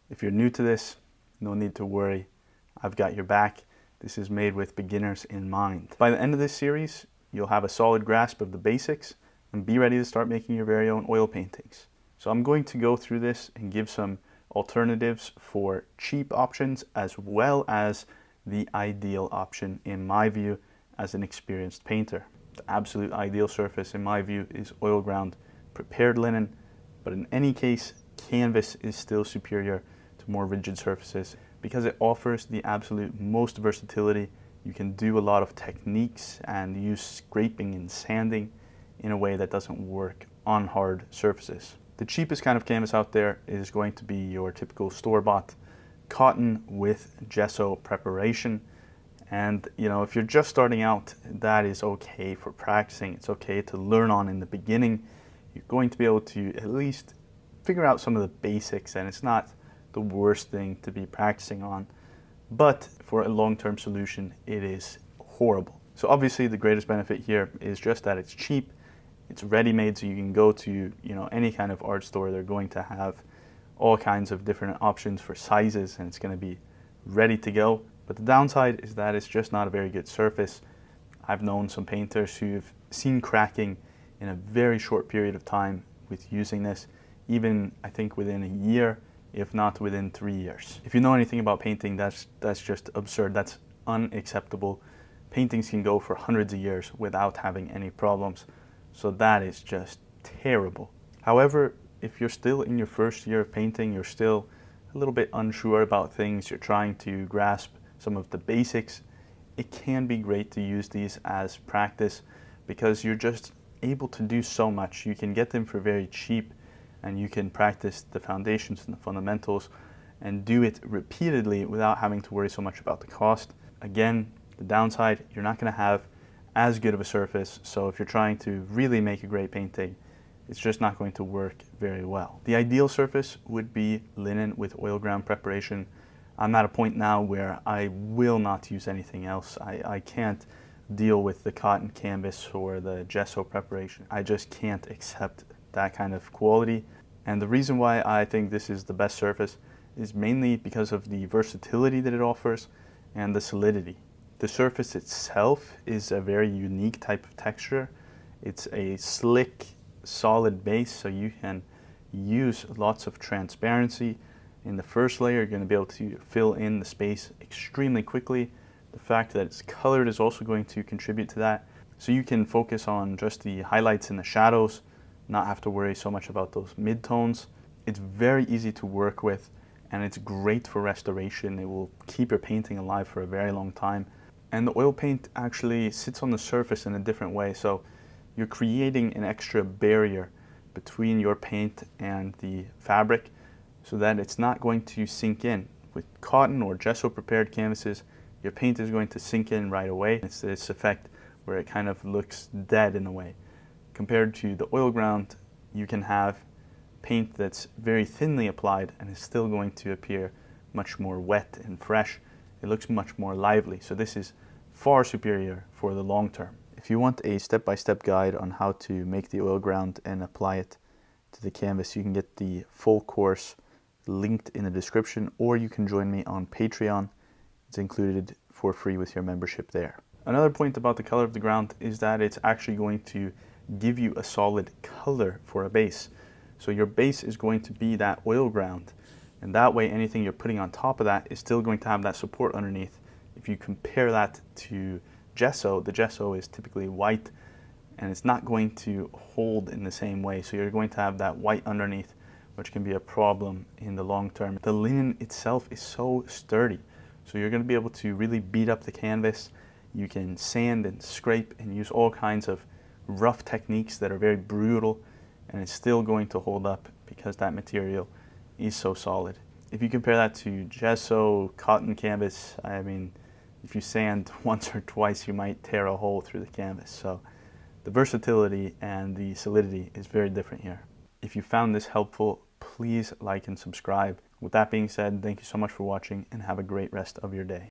If you're new to this, no need to worry. I've got your back. This is made with beginners in mind. By the end of this series, you'll have a solid grasp of the basics and be ready to start making your very own oil paintings. So I'm going to go through this and give some alternatives for cheap options as well as the ideal option in my view as an experienced painter. The absolute ideal surface in my view is oil ground prepared linen, but in any case, canvas is still superior to more rigid surfaces because it offers the absolute most versatility. You can do a lot of techniques and use scraping and sanding in a way that doesn't work on hard surfaces. The cheapest kind of canvas out there is going to be your typical store-bought cotton with gesso preparation. And if you're just starting out, that is okay for practicing. It's okay to learn on in the beginning. You're going to be able to at least figure out some of the basics, and it's not the worst thing to be practicing on. But for a long-term solution, it is horrible. So obviously the greatest benefit here is just that it's cheap. It's ready-made, so you can go to any kind of art store. They're going to have all kinds of different options for sizes, and it's going to be ready to go. But the downside is that it's just not a very good surface. I've known some painters who've seen cracking in a very short period of time with using this, even I think within a year, if not within 3 years. If you know anything about painting, that's just absurd. That's unacceptable. Paintings can go for hundreds of years without having any problems. So that is just terrible. However, if you're still in your first year of painting, you're still a little bit unsure about things, you're trying to grasp some of the basics, it can be great to use these as practice because you're just able to do so much. You can get them for very cheap and you can practice the foundations and the fundamentals and do it repeatedly without having to worry so much about the cost. Again, the downside, you're not going to have as good of a surface, so if you're trying to really make a great painting, it's just not going to work very well. The ideal surface would be linen with oil ground preparation. I'm at a point now where I will not use anything else. I can't deal with the cotton canvas or the gesso preparation. I just can't accept that kind of quality. And the reason why I think this is the best surface is mainly because of the versatility that it offers and the solidity. The surface itself is a very unique type of texture. It's a slick, solid base, so you can use lots of transparency. In the first layer, you're going to be able to fill in the space extremely quickly. The fact that it's colored is also going to contribute to that. So you can focus on just the highlights and the shadows, not have to worry so much about those midtones. It's very easy to work with, and it's great for restoration. It will keep your painting alive for a very long time. And the oil paint actually sits on the surface in a different way. So you're creating an extra barrier between your paint and the fabric so that it's not going to sink in. With cotton or gesso prepared canvases, your paint is going to sink in right away. It's this effect where it kind of looks dead in a way. Compared to the oil ground, you can have paint that's very thinly applied and is still going to appear much more wet and fresh. It looks much more lively. So this is far superior for the long term. If you want a step-by-step guide on how to make the oil ground and apply it to the canvas, you can get the full course linked in the description, or you can join me on Patreon. It's included for free with your membership there. Another point about the color of the ground is that it's actually going to give you a solid color for a base. So your base is going to be that oil ground, and that way anything you're putting on top of that is still going to have that support underneath. If you compare that to gesso, the gesso is typically white and it's not going to hold in the same way. So you're going to have that white underneath, which can be a problem in the long term. The linen itself is so sturdy. So you're going to be able to really beat up the canvas. You can sand and scrape and use all kinds of rough techniques that are very brutal, and it's still going to hold up because that material is so solid. If you compare that to gesso, cotton canvas, I mean, if you sand once or twice, you might tear a hole through the canvas. So the versatility and the solidity is very different here. If you found this helpful, please like and subscribe. With that being said, thank you so much for watching and have a great rest of your day.